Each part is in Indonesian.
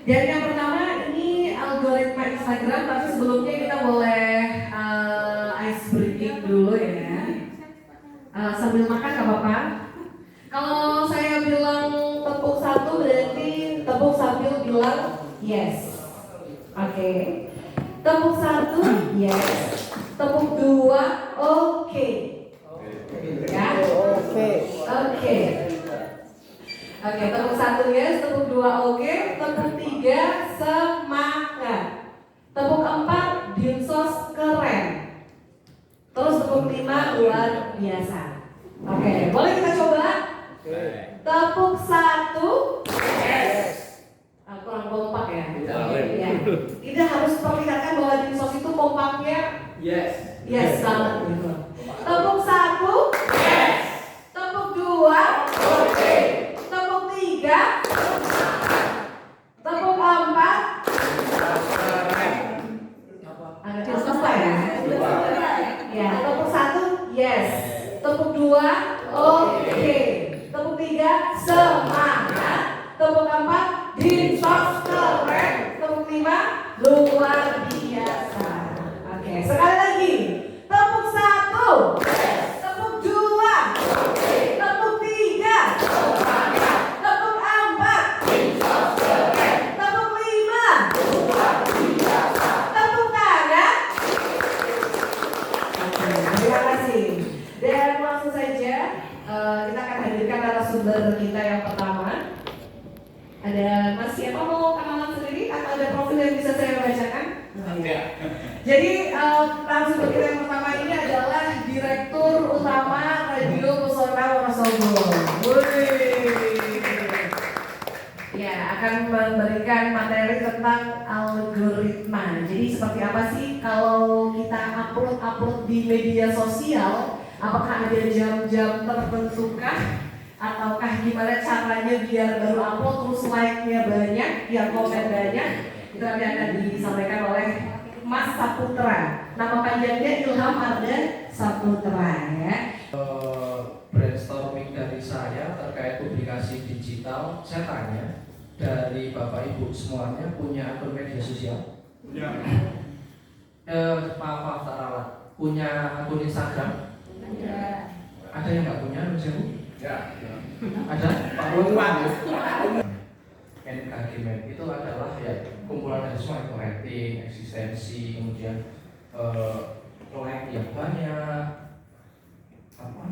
Dan yang pertama ini algoritma Instagram, tapi sebelumnya kita boleh ice breaking dulu ya. Sambil makan gak apa-apa. Kalau saya bilang tepuk satu berarti tepuk sambil bilang yes. Oke. Tepuk satu yes. Tepuk dua oke. Ya? Oke. Oke, tepuk satu yes, tepuk dua oke, tepuk tiga semangat, tepuk empat dinsos keren, terus tepuk lima luar biasa. Oke, boleh kita coba? Tepuk satu yes. Kurang kompak ya? Ya. Tidak harus perlihatkan bahwa dinsos itu kompaknya yes banget gitu. Tepuk satu yes. Tepuk dua oke. Tepuk tiga tepuk empat agak susah ya? Ya, tepuk satu yes. Tepuk dua oke. Tepuk tiga semangat. Tepuk empat dinsos keren. Tepuk lima luar biasa. Oke, sekali lagi. Tepuk satu tepuk dua tepuk tiga tepuk empat tepuk lima tepuk tangan. Oke, terima kasih. Dan langsung saja kita akan hadirkan narasumber kita yang pertama. Ada Mas siapa mau kenalan sendiri atau ada profil yang bisa saya bacakan? Jadi narasumber kita yang pertama ini adalah Direktur Utama Radio Pesona Wonosobo. Ya, akan memberikan materi tentang algoritma. Jadi seperti apa sih kalau kita upload di media sosial? Apakah ada jam-jam tertentu kah? Ataukah gimana caranya biar baru upload terus like-nya banyak, biar komen banyak? Itu nanti akan disampaikan oleh Mas Saputra. Nama panjangnya Ilham Arda Saputra ya. Brainstorming dari saya terkait publikasi digital, saya tanya dari Bapak Ibu semuanya punya akun media sosial? Punya. Maaf tak ralat. Punya akun Instagram? Punya. Ada yang nggak punya, Mas Ibu? Ya. Ada? Pak Rumah. Engagement itu adalah ya kumpulan dari semua itu rating, eksistensi, kemudian like yang banyak,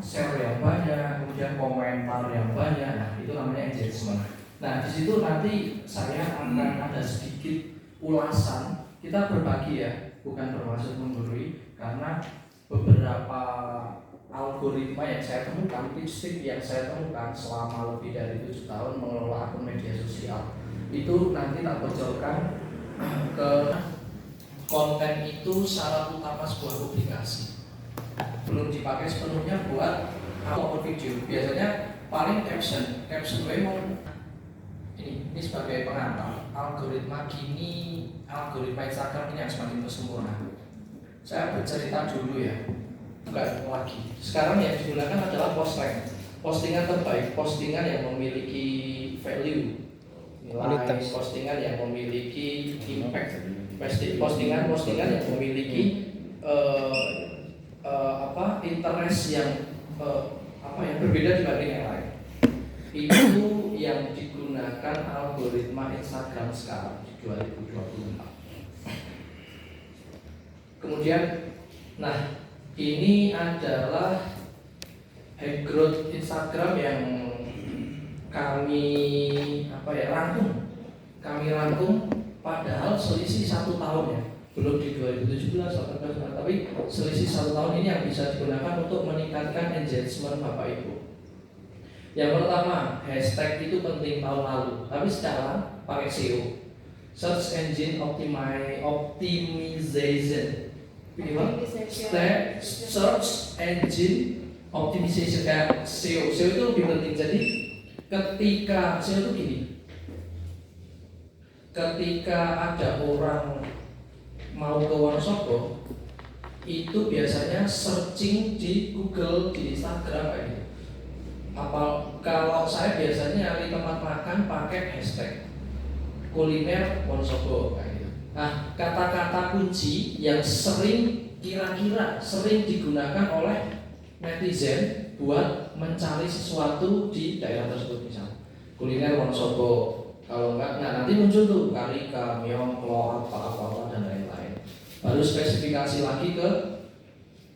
share yang banyak, kemudian komentar yang banyak. Nah, itu namanya engagement. Nah, di situ nanti saya akan ada sedikit ulasan. Kita berbagi ya, bukan bermaksud menggurui, karena beberapa algoritma yang saya temukan, tips yang saya temukan selama lebih dari 7 tahun mengelola akun media sosial, itu nanti tak bocorkan ke konten itu syarat utama sebuah publikasi. Belum dipakai sepenuhnya buat upload video. Biasanya paling caption gue mau ini sebagai pengantar. Algoritma algoritma Instagram ini yang semakin sempurna. Saya bercerita dulu ya. Bukan lagi. Sekarang yang digunakan adalah post-rank, postingan terbaik, postingan yang memiliki value, nilai, postingan yang memiliki impact, postingan yang memiliki interest yang berbeda dibanding yang lain. Itu yang digunakan algoritma Instagram sekarang di 2024. Kemudian, ini adalah background Instagram yang kami rangkum padahal selisih 1 tahun ya, belum di 2017, 2018, tapi selisih 1 tahun ini yang bisa digunakan untuk meningkatkan engagement Bapak Ibu. Yang pertama, hashtag itu penting tahun lalu, tapi sekarang pakai SEO, Search Engine Optimization. Search Engine Optimization kayak SEO. SEO itu lebih penting. Jadi ketika SEO itu gini, ketika ada orang mau ke Wonosobo, itu biasanya searching di Google, di Instagram kayak gitu. Kalau saya biasanya nyari tempat makan pakai hashtag. kuliner Wonosobo kayak gitu. Nah, kata-kata kunci yang kira-kira sering digunakan oleh netizen buat mencari sesuatu di daerah tersebut, misal kuliner Wonosobo. Kalau enggak, nah nanti muncul tuh Karika, Myeongklo, apa-apa dan lain-lain. Baru spesifikasi lagi ke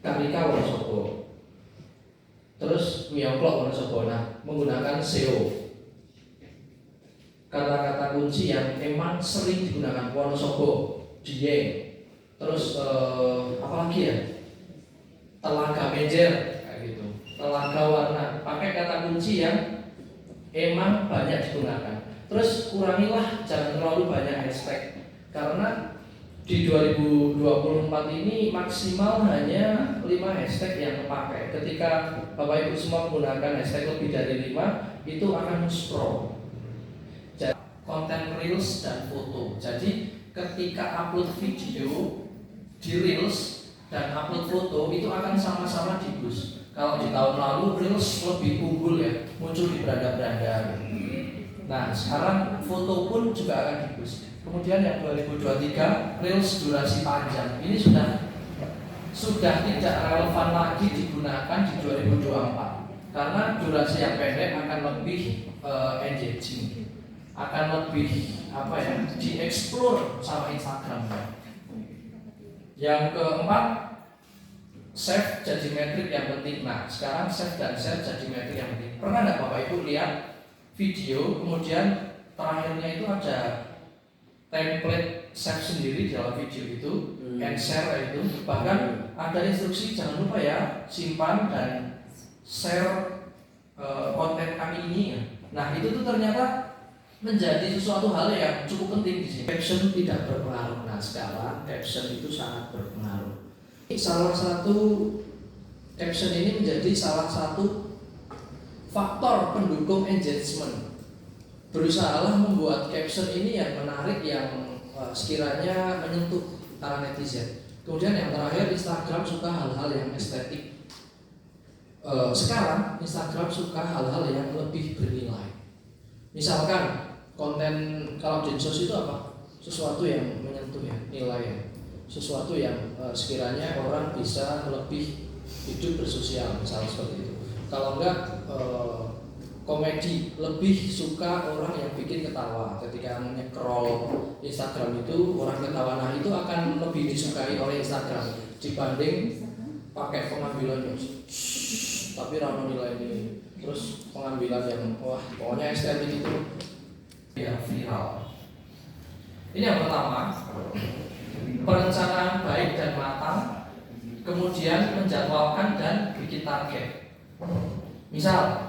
Karika Wonosobo, terus Myeongklo Wonosobo. Nah, menggunakan SEO, kata-kata kunci yang emang sering digunakan Wonosobo, Dieng, terus apa lagi ya, Telaga Menjer kayak gitu, Telaga Warna, pakai kata kunci yang emang banyak digunakan. Terus kurangilah, jangan terlalu banyak hashtag, karena di 2024 ini maksimal hanya 5 hashtag yang terpakai. Ketika Bapak Ibu semua menggunakan hashtag lebih dari 5, itu akan muspro. Jadi konten reels dan foto. Jadi ketika upload video di reels dan upload foto itu akan sama-sama di boost. Kalau di tahun lalu reels lebih unggul ya, muncul di beranda-beranda. Nah, sekarang foto pun juga akan di boost. Kemudian yang 2023 reels durasi panjang ini sudah tidak relevan lagi digunakan di 2024, karena durasi yang pendek akan lebih engaging, akan lebih dieksplor sama Instagram. Yang keempat, save jadi metrik yang penting. Nah, sekarang save dan share jadi metrik yang penting. Pernah nggak Bapak Ibu lihat video kemudian terakhirnya itu ada template save sendiri di dalam video itu, and share itu, bahkan ada instruksi jangan lupa ya simpan dan share konten kami ini. Nah, itu tuh ternyata menjadi sesuatu hal yang cukup penting di sini. Caption tidak berpengaruh. Nah, sekarang caption itu sangat berpengaruh. Salah satu caption ini menjadi salah satu faktor pendukung engagement. Berusahalah membuat caption ini yang menarik, yang sekiranya menyentuh para netizen. Kemudian yang terakhir, Instagram suka hal-hal yang estetik. Sekarang Instagram suka hal-hal yang lebih bernilai. Misalkan konten kalau dinsos itu apa? Sesuatu yang menyentuh ya, nilai ya. Sesuatu yang sekiranya orang bisa lebih hidup bersosial, misalnya seperti itu. Kalau enggak komedi, lebih suka orang yang bikin ketawa. Ketika nge-scroll Instagram itu orang ketawa, nah itu akan lebih disukai oleh Instagram dibanding pakai pengambilan yang tapi ramah nilai ini, terus pengambilan yang wah pokoknya estetik itu yang viral. Ini yang pertama, perencanaan baik dan matang, kemudian menjadwalkan dan bikin target. Misal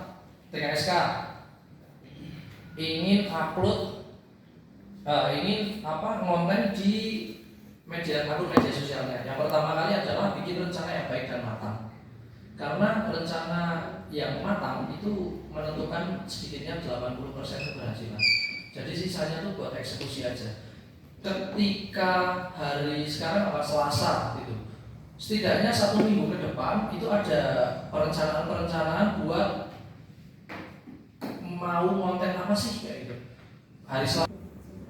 TKSK ingin upload konten di akun media sosialnya. Yang pertama kali adalah bikin rencana yang baik dan matang. Karena rencana yang matang itu menentukan sedikitnya 80% keberhasilan. Jadi sisanya tuh buat eksekusi aja. Ketika hari sekarang Selasa gitu, setidaknya 1 minggu ke depan itu ada perencanaan buat mau konten apa sih kayak gitu. Hari Selasa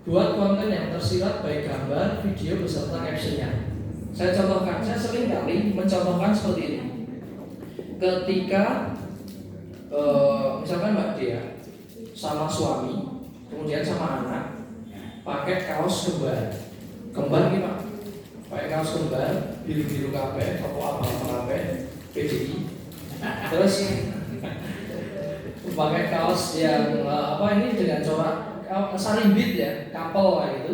buat konten yang tersirat baik gambar, video beserta captionnya. Saya contohkan, saya sering kali mencontohkan seperti ini. Ketika misalkan Mbak Dea sama suami, kemudian sama anak, pakai kaos kembar gimana? Pakai kaos kembar biru-biru kabeh, apa kabeh, PDI. Terus pakai kaos yang ini dengan corak sarimbit ya, couple kayak gitu.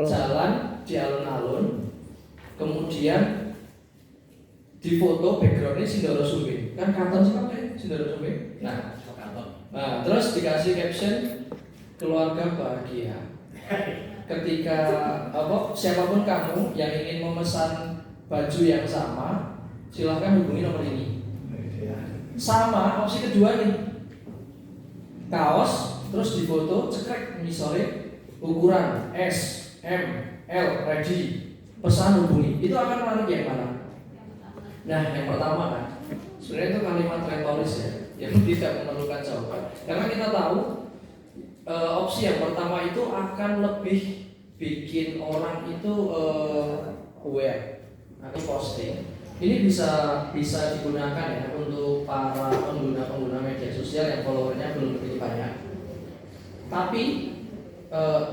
Jalan di alun-alun, kemudian di foto backgroundnya Sindoro Sumbe, kan kantor sih kan Sindoro Sumbe. Nah, terus dikasih caption keluarga bahagia. Ketika siapapun kamu yang ingin memesan baju yang sama, silahkan hubungi nomor ini. Sama opsi kedua nih, kaos terus difoto cekrek misalnya ukuran S, M, L, ready, pesan hubungi. Itu akan menarik yang mana? Nah, yang pertama kan, sebenarnya itu kalimat retoris ya, yang tidak memerlukan jawaban. Karena kita tahu opsi yang pertama itu akan lebih bikin orang itu aware atau posting. Ini bisa digunakan ya untuk para pengguna media sosial yang followernya belum begitu banyak. Tapi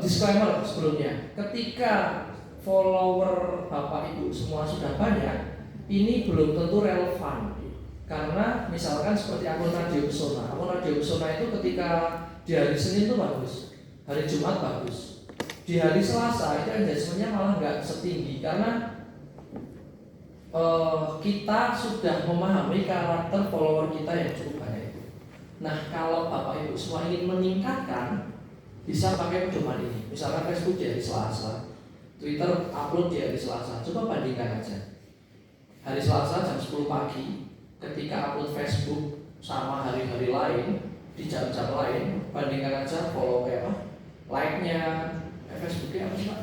disclaimer sebelumnya, ketika follower Bapak Ibu semua sudah banyak, ini belum tentu relevan. Karena misalkan seperti akun Radio Pesona. Akun Radio Pesona itu ketika di hari Senin itu bagus, hari Jumat bagus, di hari Selasa itu engagementnya malah nggak setinggi karena kita sudah memahami karakter follower kita yang cukup banyak. Nah, kalau Bapak Ibu semua ingin meningkatkan, bisa pakai pedoman ini. Misalkan Facebook di hari Selasa, Twitter upload di hari Selasa. Coba bandingkan aja. Hari Selasa jam 10 pagi, ketika upload Facebook sama hari-hari lain di jam-jam lain, bandingkan aja follow like-nya, Facebooknya apa sih Pak?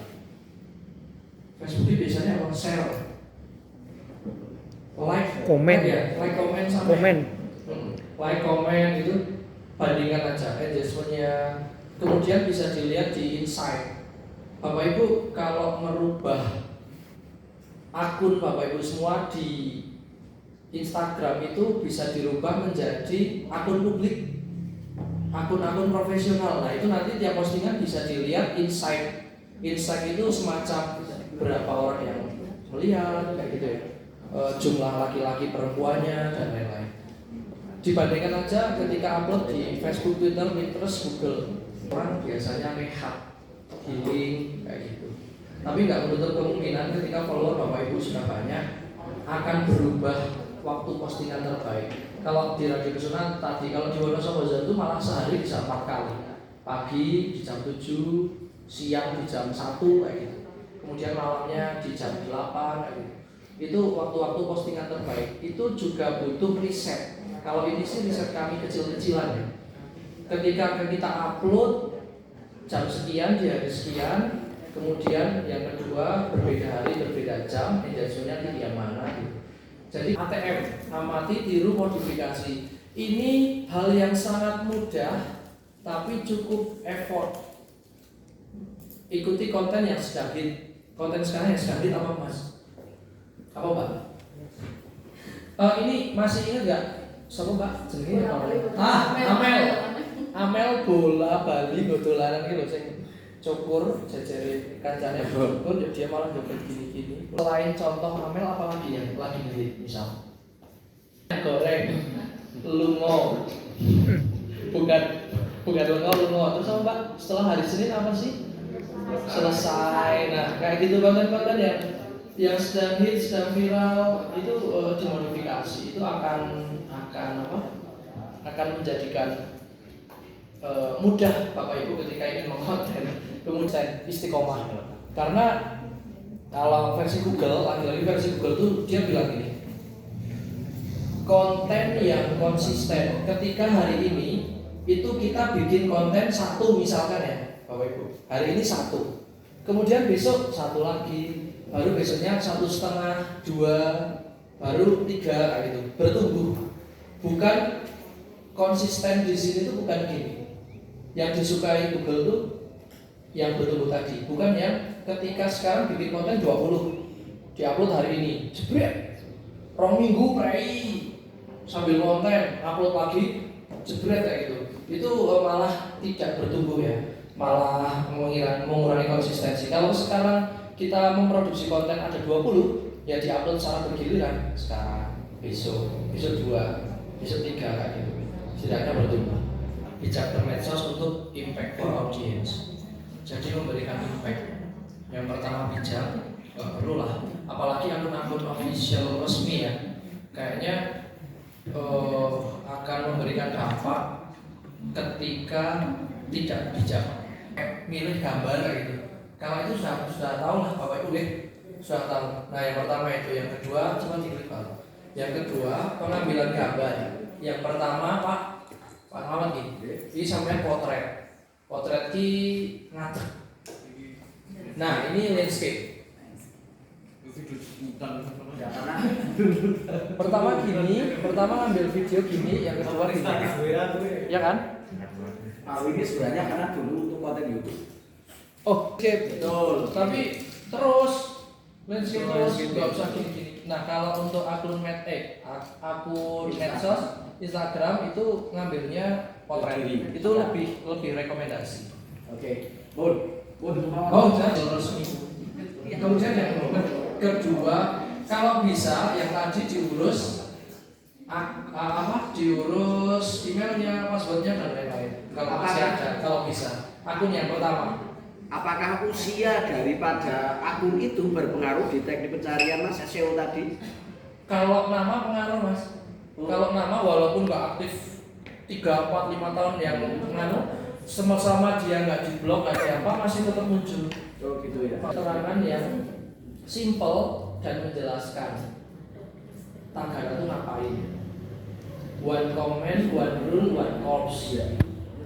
Facebooknya biasanya apa? Share, Komen. like komen sama like komen itu bandingkan aja engagementnya. Kemudian bisa dilihat di insight. Bapak Ibu kalau merubah akun Bapak Ibu semua di Instagram itu bisa dirubah menjadi akun publik, akun-akun profesional. Nah itu nanti tiap postingan bisa dilihat insight. Insight itu semacam berapa orang yang melihat kayak gitu ya, jumlah laki-laki perempuannya dan lain-lain. Dibandingkan aja ketika upload di Facebook, Twitter, Pinterest, Google, orang biasanya rehat, healing kayak gitu. Tapi nggak menutup kemungkinan ketika follower Bapak Ibu sudah banyak akan berubah waktu postingan terbaik. Kalau di Radio Pesona tadi, kalau di Wonosobo itu malah sehari bisa 4 kali. Pagi di jam 7, siang di jam 1 kayak gitu. Kemudian malamnya di jam 8 kayak gitu. Itu waktu-waktu postingan terbaik. Itu juga butuh riset. Kalau ini sih riset kami kecil-kecilan ya. Ketika kita upload jam sekian di hari sekian, kemudian yang kedua berbeda hari berbeda jam, engagementnya tinggi yang mana gitu. Jadi ATM, amati, tiru, modifikasi. Ini hal yang sangat mudah tapi cukup effort. Ikuti konten yang sedang hit. Konten sekarang yang sedang hit apa Mas? Apa Mbak? Ini masih ingat nggak? Siapa Mbak? Jenenge apa? Amel bola Bali dolanan iki lho sing cukur jajare kancane cukur ya dia malah joget gini-gini. Selain contoh Amel apa lagi yang lagi hit misal? Goreng, lungo. Bukan lungo. Terus apa Mbak? Setelah hari Senin apa sih? Selesai. Nah, kayak gitu konten-konten yang sedang hit, sedang viral itu dimodifikasi. Itu akan menjadikan mudah Bapak Ibu ketika ingin mengkonten, kemudian istiqomah. Karena kalau versi Google, lagi-lagi versi Google tuh dia bilang gini, konten yang konsisten. Ketika hari ini itu kita bikin konten satu misalkan ya Bapak Ibu, hari ini satu, kemudian besok satu lagi, baru besoknya 1,5, 2, baru 3 kayak gitu, bertumbuh. Bukan konsisten di sini tuh bukan gini. Yang disukai Google tuh yang bertumbuh tadi, bukan yang ketika sekarang bikin konten 20 diupload hari ini, jebret 2 minggu prei sambil konten upload lagi jebret kayak gitu. Itu malah tidak bertumbuh ya, malah mengurangi konsistensi. Kalau sekarang kita memproduksi konten ada 20 ya diupload secara bergiliran, sekarang besok 2, besok 3 kayak gitu. Setidaknya bertumbuh. Bijak bermedsos untuk impact for audience. Jadi memberikan impact. Yang pertama bijak, nggak perlu lah. Apalagi akun-akun official resmi ya, kayaknya akan memberikan dampak ketika tidak bijak. Milih gambar gitu. Kalau itu sudah tahu lah Bapak Ibu deh, sudah tahu. Nah yang pertama itu, yang kedua cuma diklik Pak. Yang kedua pengambilan gambar. Yang pertama Pak Ahmad ini sampai potret ki ngadeg. Nah ini landscape. Pertama ngambil video gini, yang kedua gini, ya kan? Mau ini sebenarnya karena dulu untuk konten YouTube. Oke, Betul. tapi terus landscape terus Landscape. nggak usah gini-gini. Nah kalau untuk akun akun medsos Instagram itu ngambilnya potret, Diri. itu lebih rekomendasi. Oke. Bun, Oh jangan resmi. Kemudian yang kedua, kalau bisa yang tadi diurus diurus emailnya, passwordnya dan lain-lain. Kalau masih ada, kalau bisa. Akun yang pertama. apakah usia daripada akun itu berpengaruh di teknik pencarian Mas SEO tadi? Kalau nama pengaruh Mas. Oh. Kalau nama walaupun nggak aktif 3, 4, 5 tahun yang pengaruh, sama-sama dia nggak diblok nggak siapa masih tetap muncul. Oh gitu ya. Keterangan yang simple dan menjelaskan. Tagar itu ngapain? One comment, one rule, one corps.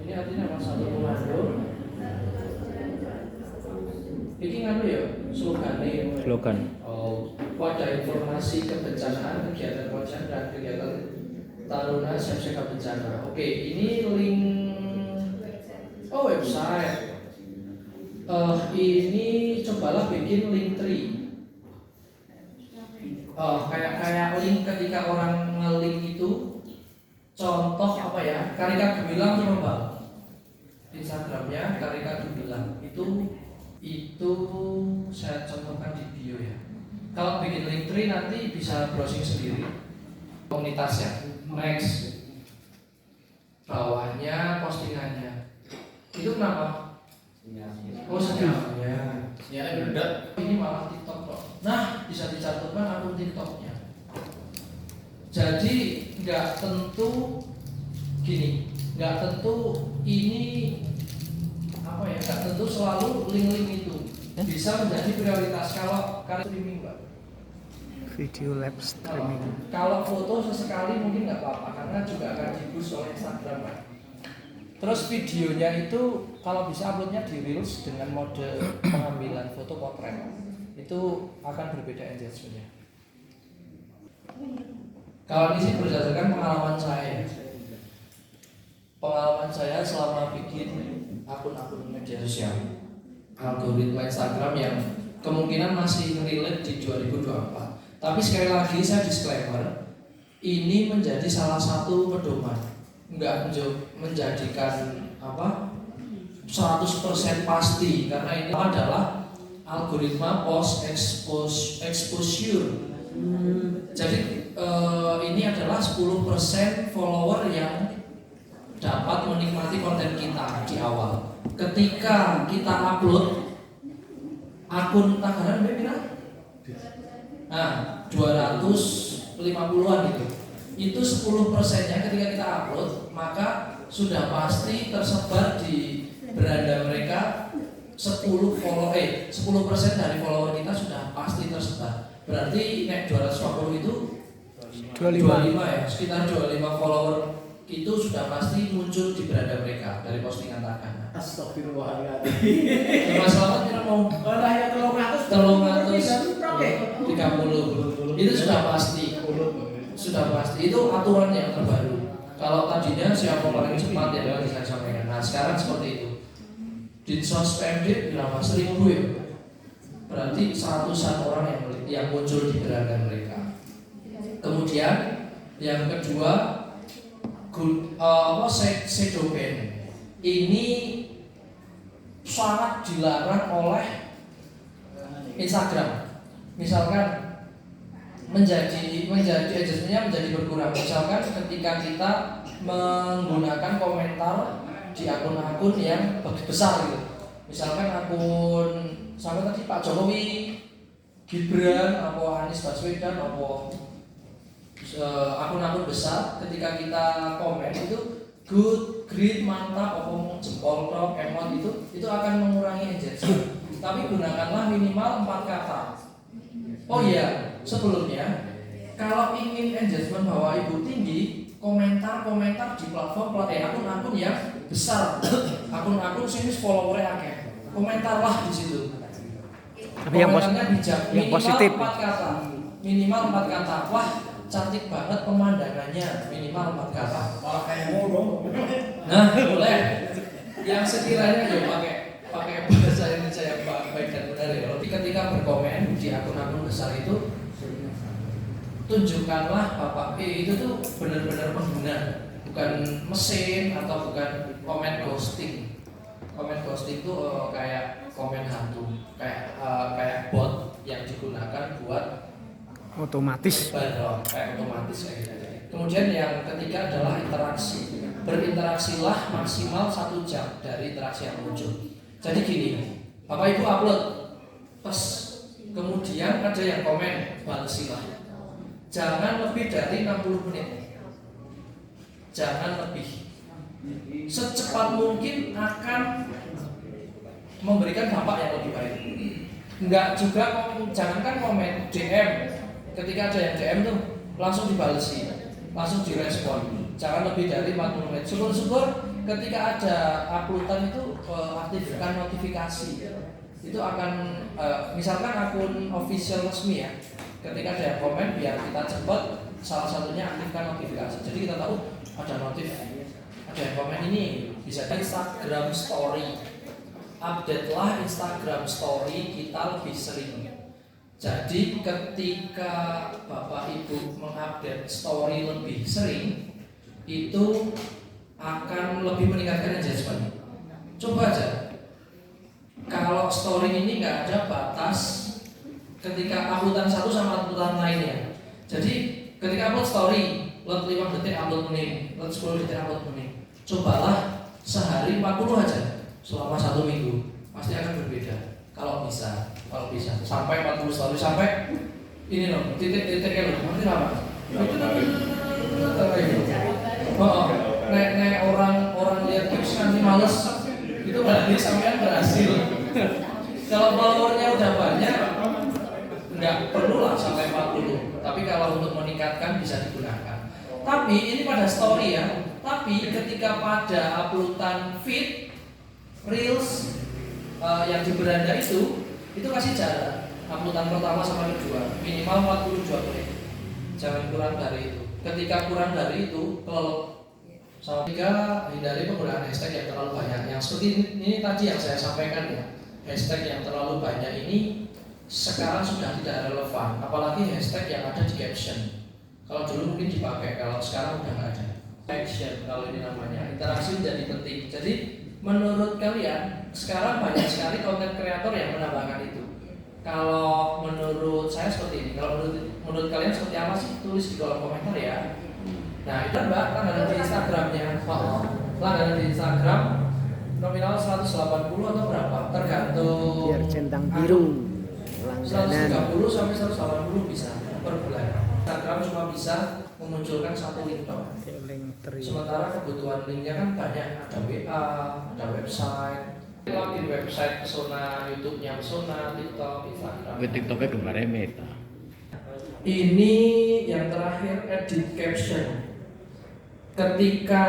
Ini artinya apa? Satu komando. Ini nganu ya, slogan. Oh, wadah informasi kebencanaan, kegiatan wajah dan kegiatan taruna siap-siap bencana. Oke, ini link website. Ini cobalah bikin link tree. Kayak link ketika orang nge-link itu, contoh apa ya? Karika Gemilang coba. Instagramnya Karika Gemilang itu saya contohkan di bio ya. Kalau bikin link tree nanti bisa browsing sendiri komunitasnya. Next, bawahnya postingannya. Itu kenapa? Oh sinyalnya. Sinyalnya beda. Ini malah TikTok kok. Nah bisa dicatatkan akun TikToknya. Jadi nggak tentu gini, nggak tentu ini apa ya? Nggak tentu selalu link-link itu bisa menjadi prioritas kalau streaming Mbak. Video live streaming. Kalau foto sesekali mungkin nggak apa-apa karena juga akan di-boost oleh Instagram Pak. Terus videonya itu kalau bisa uploadnya di Reels dengan mode pengambilan foto potret itu akan berbeda engagementnya. Kalau ini sih berdasarkan pengalaman saya. Pengalaman saya selama bikin akun-akun media sosial, algoritma Instagram yang kemungkinan masih relate di 2024. Tapi sekali lagi saya disclaimer, ini menjadi salah satu pedoman, nggak menjadikan 100% pasti karena ini adalah algoritma post exposure. Jadi ini adalah 10% follower yang dapat menikmati konten kita di awal. Ketika kita upload akun Tagaran berapa? Nah, 250-an gitu. Itu 10%-nya ketika kita upload, maka sudah pasti tersebar di beranda mereka 10% dari follower kita sudah pasti tersebar. Berarti nek 250 itu 25 ya, sekitar 25 follower itu sudah pasti muncul di beranda mereka dari postingan Tagana. Astagfirullahaladzim. Mas Selamat kita mau Lah ya 330 itu sudah pasti. Sudah pasti itu aturan yang terbaru. Kalau tadinya siapa paling cepat ya yang saya sampaikan. Nah sekarang seperti itu. Dinsos PMD berapa? 1.000 ya. Berarti 100-an orang yang muncul di beranda mereka. Kemudian yang kedua, shadow ban ini sangat dilarang oleh Instagram. Misalkan menjadi adjustmentnya menjadi berkurang. Misalkan ketika kita menggunakan komentar di akun-akun yang besar gitu. Misalkan akun sampai tadi Pak Jokowi, Gibran, atau Anies Baswedan, atau akun-akun besar, ketika kita komen itu good, great, mantap, apa jempol top, emot itu akan mengurangi engagement. Tapi gunakanlah minimal 4 kata. Oh iya, sebelumnya kalau ingin engagement Bapak Ibu tinggi, komentar-komentar di akun-akun yang besar, akun-akun sini followernya akeh. Komentarlah di situ. Tapi yang Komentarnya bijak, yang minimal positif. 4 kata. Minimal 4 kata. Wah, cantik banget pemandangannya, minimal 4 kata. Malah kayak ngomong. Nah, boleh. Yang sekiranya ya pakai bahasa Indonesia yang baik dan benar ya. Tapi ketika berkomen di akun-akun besar itu, tunjukkanlah Bapak itu tuh benar-benar pengguna, bukan mesin atau bukan komen ghosting. Komen ghosting itu kayak komen hantu, kayak bot yang digunakan buat Otomatis. kayak otomatis kayak gitu. Kemudian yang ketiga adalah interaksi. Berinteraksilah maksimal 1 jam dari interaksi yang muncul. Jadi gini, Bapak Ibu upload, pas kemudian ada yang komen, balesilah. Jangan lebih dari 60 menit. Jangan lebih. Secepat mungkin akan memberikan dampak yang lebih baik. Enggak juga, jangankan komen DM. Ketika ada yang DM tuh langsung dibalesi, langsung direspon. Jangan lebih dari 40 menit. Syukur-syukur ketika ada uploadan itu aktifkan notifikasi. Itu akan misalkan akun official resmi ya. Ketika ada yang komen biar kita cepat, salah satunya aktifkan notifikasi. Jadi kita tahu ada notif, ada yang komen ini bisa di Instagram Story. Update lah Instagram Story kita lebih sering. Jadi ketika Bapak Ibu mengupdate story lebih sering, itu akan lebih meningkatkan engagement. Coba aja, kalau story ini nggak ada batas ketika uploadan satu sama uploadan lainnya. Jadi ketika upload story, upload 5 detik upload menit, upload 10 detik upload menit. Cobalah sehari 40 aja selama 1 minggu, pasti akan berbeda. Kalau bisa sampai 40 story, sampai ini loh, titik-titiknya loh, nanti apa? Nek orang lihat tips nanti males, itu berarti sampean berhasil. Kalau followernya udah banyak, nggak perlu lah sampai 40. Tapi kalau untuk meningkatkan bisa digunakan. Tapi ini pada story ya. Tapi ketika pada uploadan feed, reels yang di beranda itu kasih jarak. Uploadan pertama sama kedua minimal 42 menit. Jangan kurang dari itu. Ketika kurang dari itu, kalau sama 3, hindari penggunaan hashtag yang terlalu banyak. Yang seperti ini tadi yang saya sampaikan ya. Hashtag yang terlalu banyak ini sekarang sudah tidak relevan. Apalagi hashtag yang ada di caption. Kalau dulu mungkin dipakai, kalau sekarang udah nggak ada. Action kalau ini namanya. Interaksi menjadi penting. Jadi menurut kalian sekarang banyak sekali konten kreator yang menambahkan itu. Kalau menurut saya seperti ini. Kalau menurut kalian seperti apa sih? Tulis di kolom komentar ya. Nah itu Mbak, langganan di Instagramnya. Langganan di Instagram nominal 180 atau berapa? Tergantung. Biar centang biru. Langganan. 130 sampai 180 bisa per bulan. Instagram cuma bisa memunculkan 1 link doang. Sementara kebutuhan linknya kan banyak, ada WA, ada website, login website Pesona, YouTube-nya Pesona, TikTok, Instagram. TikToknya kemarin Meta. Ini yang terakhir, edit caption. Ketika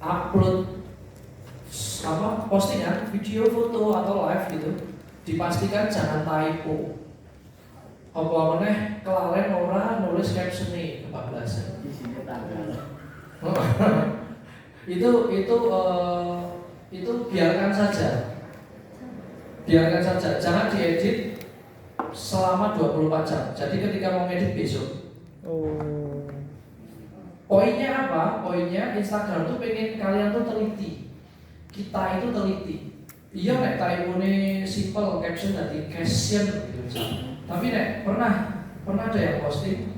upload postingan, video, foto atau live gitu, dipastikan jangan typo. Apa meneh kelalen ora nulis caption nih kebablasan. itu biarkan saja. Biarkan saja, jangan diedit selama 24 jam. Jadi ketika mau edit besok. Poinnya apa? Poinnya Instagram tuh pengen kalian tuh teliti. Kita itu teliti. Iya nek typone simple caption dari caption gitu. Tapi nek pernah ada yang posting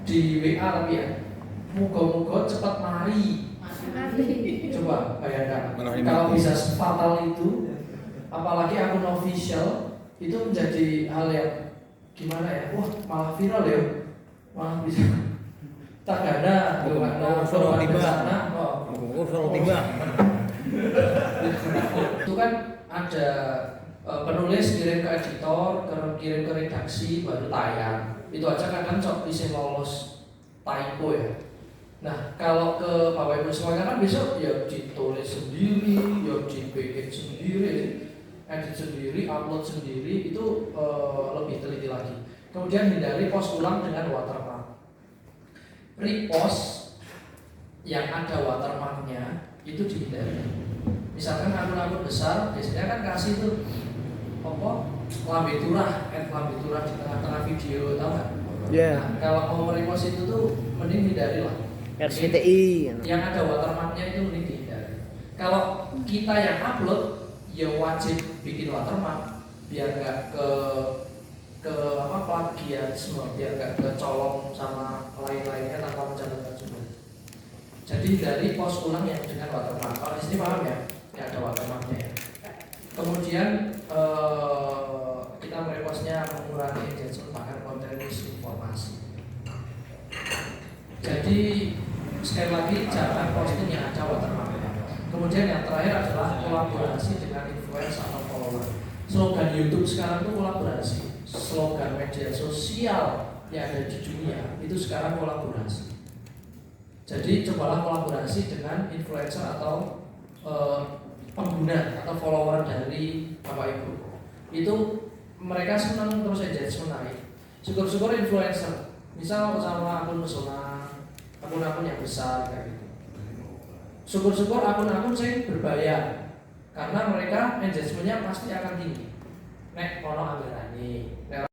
di WA tapi ya muga-muga cepat mari. Coba bayangkan kalau bisa fatal itu, apalagi akun official itu menjadi hal yang gimana ya? Wah malah viral ya, malah bisa tagana, korban bencana, tiba. Itu kan ada penulis kirim ke editor, kirim ke redaksi, baru tayang. Itu aja kadang sok bisa lolos typo ya. Nah kalau ke Bapak Ibu semuanya kan besok ya ditulis sendiri, ya dibikin sendiri, edit sendiri, upload sendiri, itu lebih teliti lagi. Kemudian hindari post ulang dengan watermark. Repost yang ada watermarknya itu dihindari. Misalkan akun-akun besar biasanya kan kasih tuh lambe turah di tengah-tengah video, tahu nggak? Ya. Nah, kalau mau repost itu tuh mending hindari lah. RCTI. Yang ada watermarknya itu mending dihindari. Kalau kita yang upload ya wajib bikin watermark biar nggak ke plagiarisme, biar nggak kecolong sama lain-lainnya tanpa mencantumkan sumber. Jadi dari post ulang yang dengan watermark. Kalau di sini paham ya? Yang ada watermarknya ya. Kemudian kita merepostnya mengurangi engagement bahkan konten misinformasi. Jadi sekali lagi jangan posting yang ada watermarknya. Kemudian yang terakhir adalah kolaborasi dengan influencer atau follower. Slogan YouTube sekarang itu kolaborasi. Slogan media sosial yang ada di dunia itu sekarang kolaborasi. Jadi cobalah kolaborasi dengan influencer atau pengguna atau follower dari Bapak Ibu. Itu mereka senang terus engagement naik. Syukur-syukur influencer, misal sama akun pesona, akun-akun yang besar kayak gitu. Syukur-syukur akun-akun saya berbayar karena mereka engagementnya pasti akan tinggi. Nek ono anggarane.